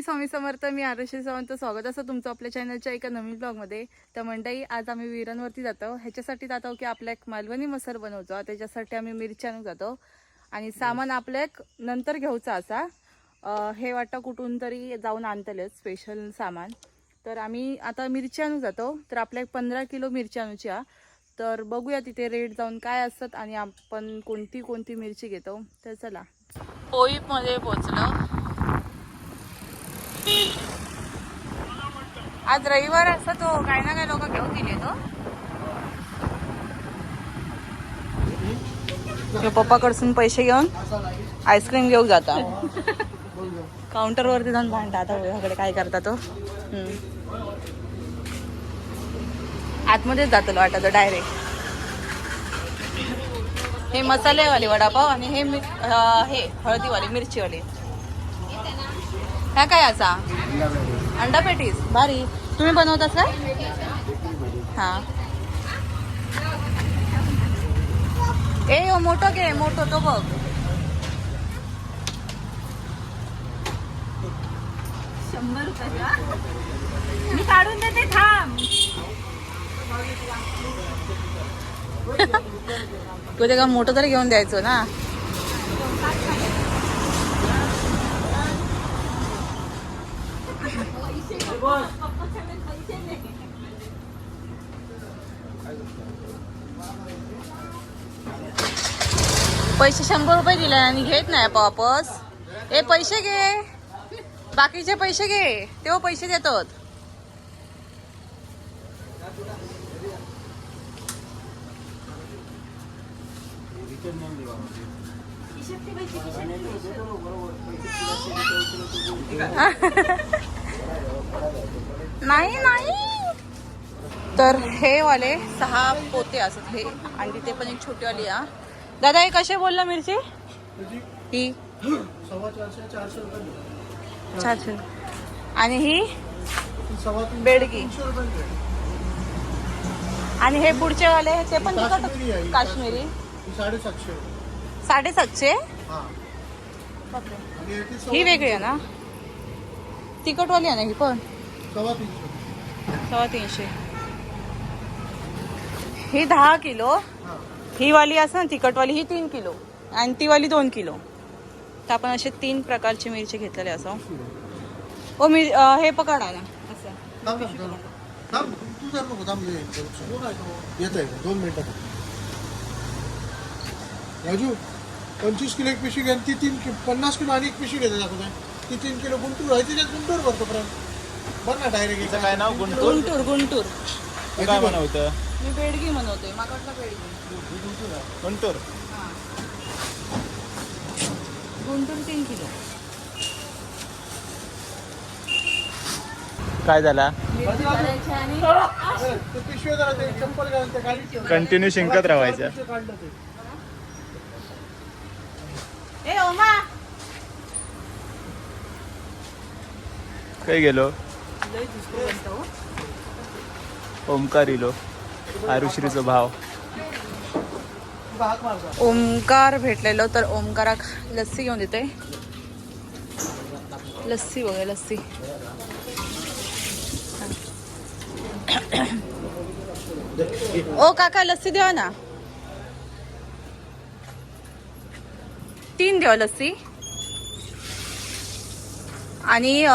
स्वामी समर्थ. मी आरुषी सावंत. स्वागत असं तुमचं आपल्या चॅनलच्या एका नवीन ब्लॉगमध्ये. तर मंडळी, आज आम्ही विरांवरती जातो. ह्याच्यासाठी जातो की आपल्या एक मालवणी मसाला बनवतो. त्याच्यासाठी आम्ही मिरची आणून जातो आणि सामान आपल्या एक नंतर घेऊचा असा. हे वाटतं कुठून तरी जाऊन आणतले स्पेशल सामान. तर आम्ही आता मिरची आणून जातो. तर आपल्या 15 किलो मिरची आणूची. तर बघूया तिथे रेट जाऊन काय असतात आणि आपण कोणती कोणती मिरची घेतो. तर चला. पोईमध्ये पोचलो. आज रविवार असता तो काही ना काही लोक घेऊन गेले तो पप्पाकडसून पैसे घेऊन आईस्क्रीम घेऊन जाता. काउंटर वरती जाऊन भांडता. आता ह्याकडे काय करता तो. आतमध्येच जातो वाटत डायरेक्ट. हे मसालेवाले वडापाव आणि हे हळदीवाले मिरचीवाले. ह्या काय असा अंडा पेटीस भारी. तुम्ही बनवतात का? हा. ए मोठं घे, मोठं तो बघ. ₹100 मी काढून देते, थांब. तुझे का मोठं तरी घेऊन द्यायचं ना. पैसे 100 रुपये दिले आणि घेत नाही वापस. ए पैसे घे, बाकीचे पैसे घे, तेव्हा पैसे देतात. नाही नाही. तर हे वाले 6 पोते असत हे आणि तिथे पण एक छोटी वाली. दादा हे कसे बोलला मिरची? ही 400 आणि ही बेडगी. आणि हे पुढचे वाले ते पण काश्मीरी 750. ही वेगळी आहे ना, तिखटवाली आहे ना ही पण 350. ही 10 किलो. ही वाली असं ना तिखटवाली, ही 3 किलो आणि ती वाली 2 किलो. तर आपण असे 3 प्रकारची मिरची घेतलेले असं. ओ हे पकडा ना असं. 25 किलो एक पिशवी घ्या. ती 50 किलो आणि एक पिशवी घेते दाखवता. ती 3 किलो गुंटूर आहे. त्याच्यात गुंटूर भरतो पर्यंत बघ ना डायरेक्ट. काय नाव? गुंटूर. गुंटूर काय बनवतं? मी बेडगी बनवतोय. माकडला बेडगी गुंटूर. गुंटूर 3 किलो. काय झाला? पिशवी जरा ते चप्पल घालून ते गाडीत कंटिन्यू शिंकत राहायचं. ए ओमा काय गेलो? ओमकार इलो, आरुश्रीचा भाव. ओमकार भेटलेलो. तर ओमकाराक लस्सी घेऊन देते. लस्सी बघा, लस्सी. ओ काका लस्सी द्या ना. 3 द्या लस्सी आणि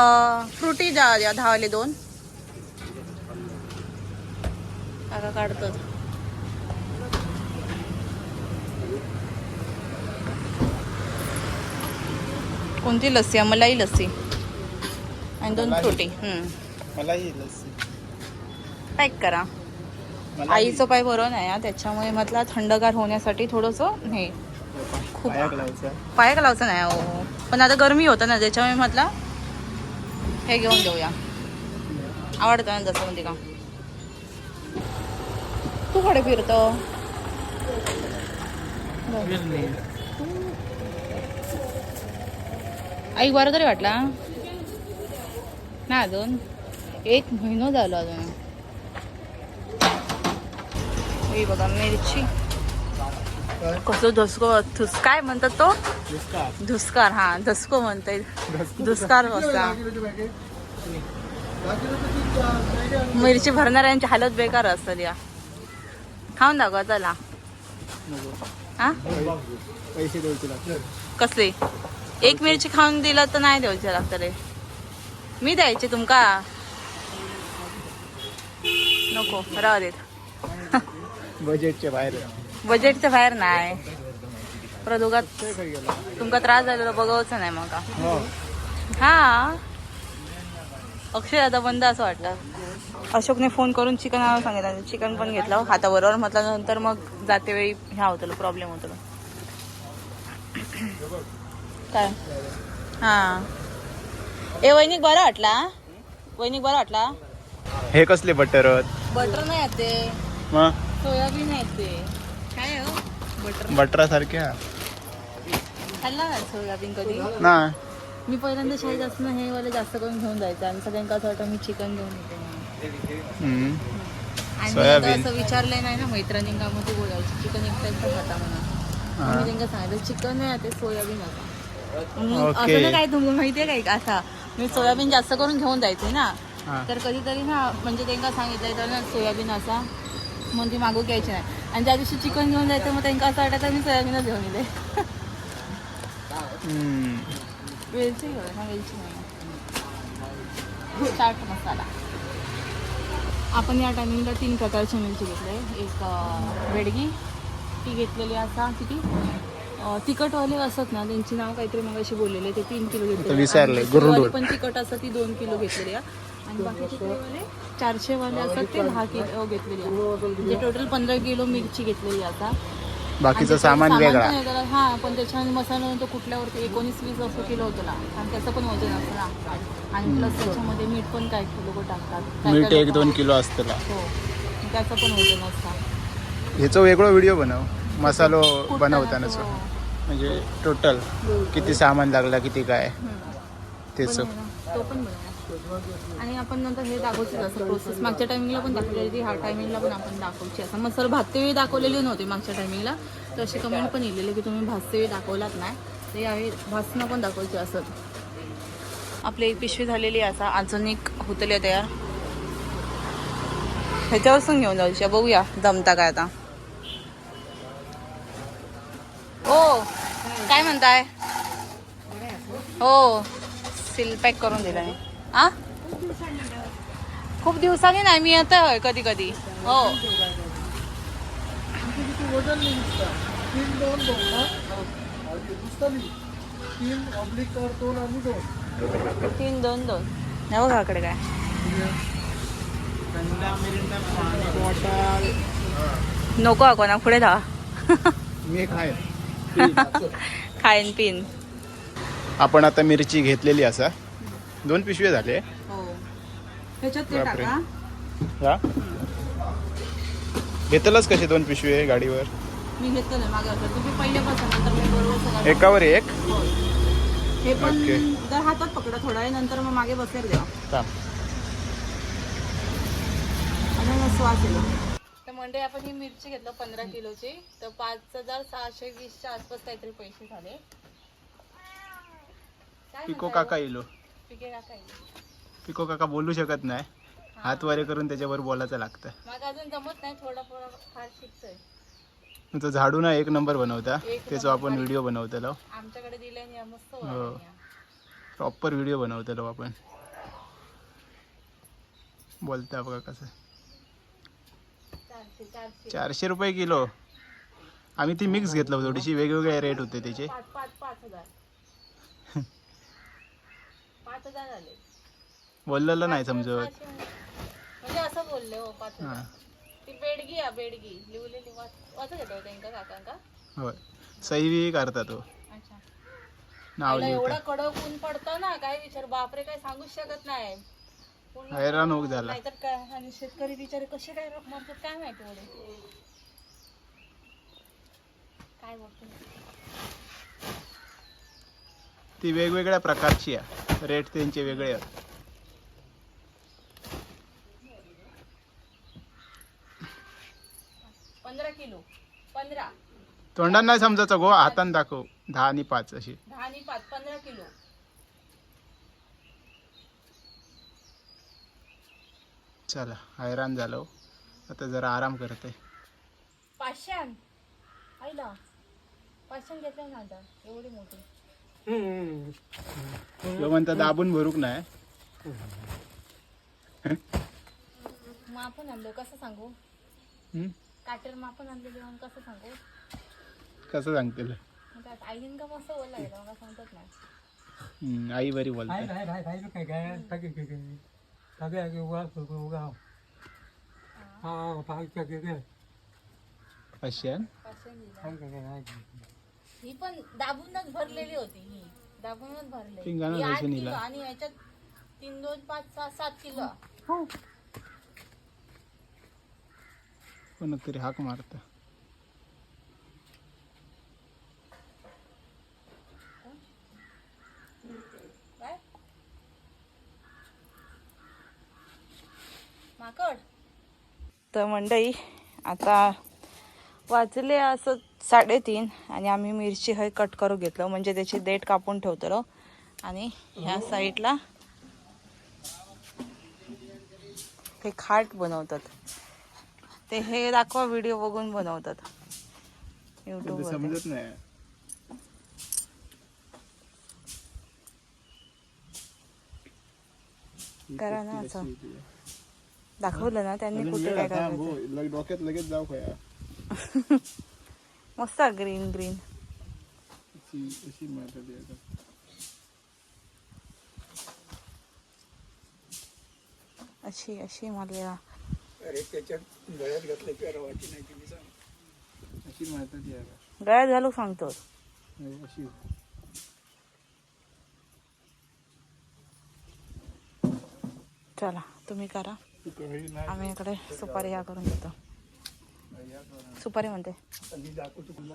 फ्रुटी द्या 10 वाले 2. काका काढतात. कोणती लस्सी आहे? मलाई लस्सी आणि 2 फ्रुटी. मलाई लस्सी पॅक करा. आईचं पाय बरं नाही त्याच्यामुळे म्हटलं थंडगार होण्यासाठी थोडंसं हे खूप पाया लावचं नाही हो. पण आता गरमी होतं ना त्याच्यामुळे म्हटलं हे घेऊन जाऊया. आवडतं ना जसं म्हणते का. तू कडे फिरतो आई बरं तरी वाटला ना. अजून 1 महिना झाला अजून. ही बघा मिरची कसं काय म्हणतात तो धुसकार. हा धसको म्हणता येईल. धुसकार बसता. मिरची भरणाऱ्यांची हालत बेकार असतात या. खाऊन दाखवा चला. हा पैसे द्यायचे लागतात. कसले एक मिरची खाऊन दिला तर नाही द्यायचे लागतं रे. मी द्यायचे तुमका नको राहू देत. बजेटच्या बाहेर. बजेटच्या बाहेर नाही. प्रदोगात तुमका त्रास झालेला बघावचं नाही मग. हा अक्षय दादा बंद असं वाटतं. अशोकने फोन करून चिकन आणायला सांगितलं. चिकन पण घेतलं हाताबरोबर. म्हटलं नंतर मग जाते वेळी ह्या होतं प्रॉब्लेम होतो काय. हा ए वैनिक बरा वाटला. वैनिक बरा वाटला. हे कसले बटर बटर नाही येते मग सोयाबीन येते. काय हो बटर बटरासारख्या खाल्ला ना सोयाबीन कधी. ना. मी पहिल्यांदा शाळेत असताना हे वाले जास्त करून घेऊन जायचं आणि सगळ्यांका असं वाटतं मी चिकन घेऊन येते म्हणून. आणि मी आता असं विचारलंय नाही ना मैत्रिणींका मग ती बोलायची चिकन एकटा खाता म्हणून. मी त्यांना सांगितलं चिकन नाही ते सोयाबीन आता. असं ना काय तुम्हाला माहितीये काय असा मी सोयाबीन जास्त करून घेऊन जायचे ना. तर कधीतरी ना म्हणजे त्यांना सांगितलंय तर ना सोयाबीन असा मग ती मागू घ्यायची नाही. आणि ज्या दिवशी चिकन घेऊन जायचं मग त्यांना असं वाटायचं मी सोयाबीनच घेऊन येते. वेलची घेऊन ना वेलची नाही चाट मसाला. आपण या टायमिंगला 3 प्रकारची मिरची घेतली. एक बेडगी ती घेतलेली असा किती तिखटवाले असत ना त्यांची नाव काहीतरी मग अशी बोललेले ते 3 किलो घेतले. पण तिखट असं ती 2 किलो घेतलेली आहे. आणि बाकीचे वाले 400 वाले असतात ते 10 किलो घेतलेली आहे. म्हणजे टोटल 15 किलो मिरची घेतलेली आता. बाकीचं सामान वेगळा. हा पण त्याच्यामध्ये मसाला तो कुठल्यावरती 19-20 असं किलो होतं आणि त्याचं पण वजन असतं ना. आणि प्लस त्याच्यामध्ये मीठ पण काय लोक टाकतात. मीठ 1-2 किलो असतं. हो त्याचं पण वजन असतं. ह्याचं वेगळं व्हिडिओ बनव मसालो बनवतानाच. म्हणजे टोटल किती सामान लागला किती काय त्याचं तो पण बनवणार. आणि आपण नंतर हे दाखवची असं प्रोसेस मागच्या टायमिंगला पण दाखवलेली होती. ह्या टायमिंगला पण आपण दाखवची असं. मसाला भाजते वेळी दाखवलेली नव्हती मागच्या टायमिंगला. तर असे कमेंट पण येलेले की तुम्ही भाजते वेळी दाखवलात नाही. तर यावेळी भाजणं पण दाखवायची असत. आपली एक पिशवी झालेली आहे. असा अजून एक होतली आहे तयार. ह्याच्यावरसून घेऊन जायची बघूया जमता काय आता. हो काय म्हणताय. हो सील पॅक करून दिला मी. आ खूप दिवसांनी नाही मी येतोय कधी कधी. हो 3-2-2 नाही बघा कडे काय. नको हा कोणा पुढे धावा. मी खाईन पिन. आपण आता मिरची घेतलेली असा 2 पिशवे झाले. हो ह्याच्यात ते टाका. घेतलंच कसे 2 पिशवे गाडीवर. मी घेतलं नाही मागं तुम्ही पहिले बसा नंतर मी बरोबर सगळं एकावर एक. हे पण जर हातात पकडा थोडा वेळ नंतर मग मागे बसल्यावर द्या. आणि मग श्वास येईल. तर म्हणजे आपण ही मिरची घेतलं 15 किलोची. तर 5,620च्या आसपास काहीतरी पैसे झाले. पिको काका येलो. पिके काका येलो. पिको काका बोलू शकत नाही. हात वारे करून त्याच्यावर बोलायचं लागतं. माझं अजून जमत नाही. थोडा फार शिकतोय. तो झाडू ना 1 नंबर बनवता. त्याचा आपण व्हिडिओ बनवतलो. आमच्याकडे दिले मस्त. हो प्रॉपर व्हिडिओ बनवतलो आपण. बोलता बघा कसं. 400 रुपये किलो. आम्ही ती मिक्स घेतलं थोडीशी वेगवेगळे रेट होते त्याचे. 5,000 झाले. बोललेलं नाही समजत. म्हणजे असं बोलले हो 5,000. ती बेडगी आहे बेडगी लिवलेली वाचत येतो त्यांका काकांका. होय सही करता तो. अच्छा नाव एवढा कडक ऊन पडतं ना काय विचार बापरे काय सांगूच शकत नाही. हैराण होक झाला. नाहीतर काय. आणि शेतकरी बिचारे कसे काय रोख मारतात काय माहिती एवढे. काय बोलतो ती वेगवेगळ्या प्रकारची आहे. रेट त्यांचे वेगळे आहेत. तोंडात नाही समजायचं गो, हातान दाखव. 10 आणि 5 अशी. 10 आणि 5 15 किलो. चला हैराण झालो आता, जरा आराम करते. 500 आईला 500 घेतले ना आता एवढी मोठी. तो म्हणता दाबून भरूक नाही. मापून आणलं कसं सांगू, हम्म? काटेर मापून आणलेली म्हणून कसं सांगू. कसं सांगतील? त्यात आईन का मस्त बोलला गेला मला सांगतात ना. आई बरी बोलते. अशी 500 दिला. ही पण दाबूनच भरलेली होती, ही दाबूनच भरलेली. पिंगाणं ही 8 जायचं किलो नीला. आणि याच्यात 3 2 5 6 7 किलो. कोणतरी हाक मारत. काय माकड. तर मंडई आता वाजले असं 3:30 आणि आम्ही मिरची हे कट करू घेतलं, म्हणजे त्याची देठ कापून ठेवतो. आणि ह्या साईडला हे खाट बनवतात, ते हे दाखवा व्हिडिओ बघून बनवतात युट्यूब वर. समजत नाही. करा ना असं दाखवलं ना त्यांनी कुठे काय करायचं. डोक्यात लगेच जाऊ खया. मस्त ग्रीन ग्रीन. अशी अशी मला गळ्यात घालू सांगतो. चला तुम्ही करा, आम्ही इकडे सुपारी या करून घेतो. सुपारी म्हणते.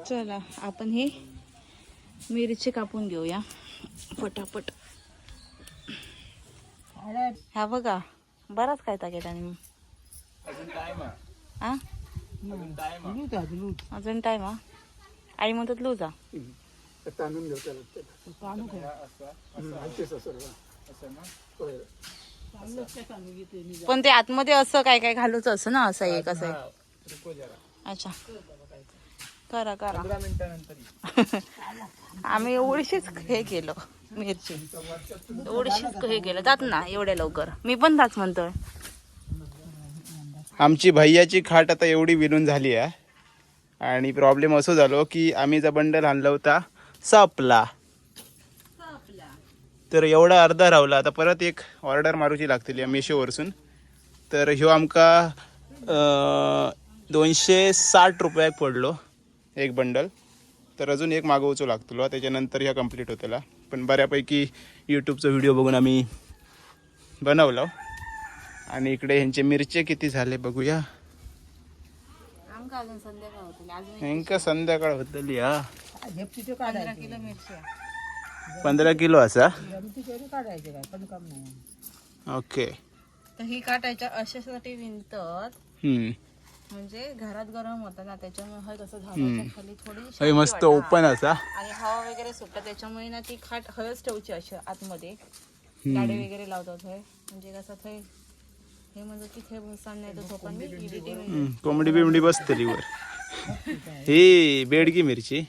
चला आपण ही मिरची कापून घेऊया फटाफट. हा बघा बराच काय टाकेल. आणि अजून टाइम हा. आई म्हणतात लूजा पण ते आतमध्ये असं काय काय घालूच असं ना. असं एक असं आहे. अच्छा करा करा. आम्ही एवढीशीच हे केलं मिरची, एवढीशीच हे केलं. जात ना एवढ्या लवकर, मी पण जात म्हणतोय. आमची भैयाची खाट आता एवढी विणून झाली आहे. आणि प्रॉब्लेम असं झालो की आम्ही जो बंडल आणला होता संपला, तर एवढा अर्धा रावला. आता परत एक ऑर्डर मारूची लागतील या मेशोवरसून. तर ह्यो आमका 260 रुपयाक पडलो एक बंडल. तर अजून एक मागवचो लागतलो, त्याच्यानंतर ह्या कंप्लीट होतला. पण बऱ्यापैकी यूट्यूबचा व्हिडिओ बघून आम्ही बनवलो. आणि इकडे ह्यांचे मिरचे किती झाले बघूया. ह्यांका संध्याकाळ होतली. हा 15 किलो मिरची. 15 किलो असा. ओके. तर ही काटायच्या अशासाठी विणतात, म्हणजे घरात गरम होतं ना, त्याच्यामुळे कसं झाडाच्या खाली थोडी शांती मस्त वाटते. ओपन असा आणि हवा वगैरे सुटतं, त्याच्यामुळे ना ती खाट हळच ठेवची अशी आतमध्ये. गाडी वगैरे लावतात हे, म्हणजे कसं थंय हे म्हणजे तिथे बसताना नाही तर झोपांनी एडिटिंग. कोंबडी बिमडी बसतली वर. ही बेडगी मिरची,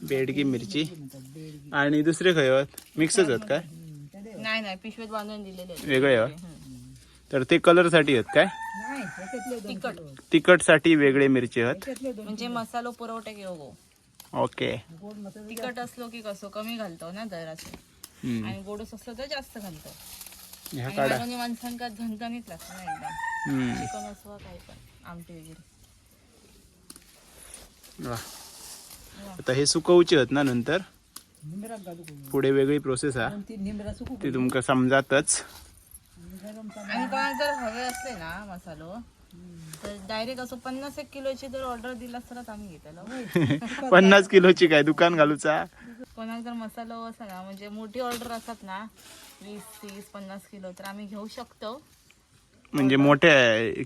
बेडगी मिरची. आणि दुसरे खय आहेत मिक्सच आहेत काय? नाही नाही पिशवीत बांधून दिलेले आहेत. वेगळे आहेत. तर ते कलर साठी आहेत काय? तिखट तिखट साठी वेगळे मिरची आहेत, म्हणजे मसालो पुरवठा घेऊ. ओके. तिखट असलो की कसं कमी घालतो ना दराचे, आणि गोडस असलो तर जास्त घालतो. ह्या काढा. माणसांका झणझणीत लागतं ना एकदम. चिकन असो काही पण आमटी वगैरे. वा. आता हे सुकवचे आहेत ना, नंतर पुढे वेगळी प्रोसेस आहे ती तुमका समजातच. आणि कोणाला जर हवे असले ना मसालो, तर डायरेक्ट असं 50 किलोची जर ऑर्डर दिला तर आम्ही घेतलो. 50 किलोची काय दुकान घालूचा. कोणाक जर मसालो असा ना, म्हणजे मोठी ऑर्डर असतात ना 20 30 50 किलो, तर आम्ही घेऊ शकतो. म्हणजे मोठ्या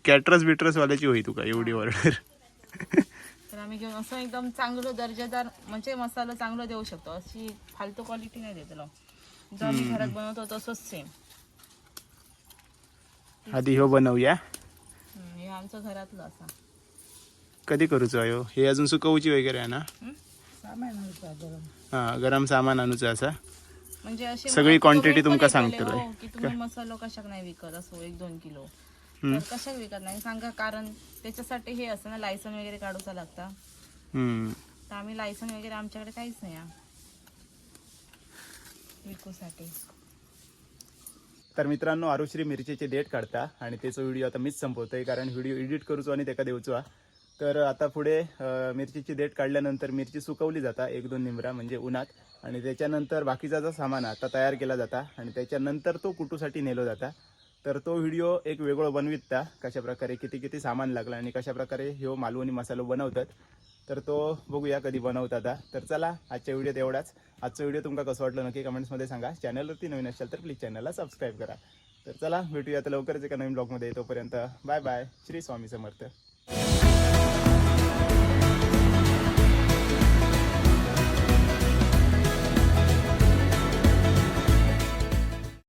कॅटरस बिटरस वाल्याची होई तुका एवढी ऑर्डर. तर आम्ही घेऊन असं एकदम चांगलं दर्जेदार म्हणजे मसाला चांगला देऊ शकतो. अशी फालतू क्वालिटी नाही देत ना. जो आम्ही घरात बनवतो तसंच सेम. आधी हो बनवूया. हे आमचं घरातलं असा. कधी करूचो अयो हे अजून सुकवूची वगैरे आहे ना. हा गरम सामान आणूचं असा. म्हणजे अशी सगळी तुम्ही quantity पण तुमका ऐकले सांगतलोय. हो, की तुम्ही मसालो कशाक नाही विकत असो 1-2 किलो. तर कशाक विकत नाही सांगा. कारण त्याच्यासाठी हे असं ना लायसन वगैरे काढूचा लागता. तर आम्ही लायसन वगैरे आमच्याकडे काहीच नाही विकूसाठी. तर मित्रांनो आरुश्री मिरचीचे देठ काढता आणि त्याचा व्हिडिओ आता मीच संपवतोय कारण व्हिडिओ एडिट करूचो आणि त्याका देऊचो. तर आता पुढे मिरचीची देठ काढल्यानंतर मिरची सुकवली जाता 1-2 निमरा म्हणजे उन्हात. आणि त्याच्यानंतर बाकीचा जो सामान आता तयार केला जाता आणि त्याच्यानंतर तो कुटूसाठी नेलो जाता. तर तो व्हिडिओ एक वेगळा बनविता कशा प्रकारे किती सामान लागलं आणि कशा प्रकारे ह्यो मालवणी मसालो बनवतात. तर तो बघूया कधी बनवता. तर चला आजच्या व्हिडिओत एवढाच. आजचा व्हिडिओ तुमका कसं वाटलं नक्की कमेंट्समध्ये सांगा. चॅनलवरती नवीन असाल तर प्लीज चॅनलला सबस्क्राईब करा. तर चला भेटूया आता लवकरच एका नवीन ब्लॉगमध्ये. तोपर्यंत बाय बाय. श्री स्वामी समर्थ.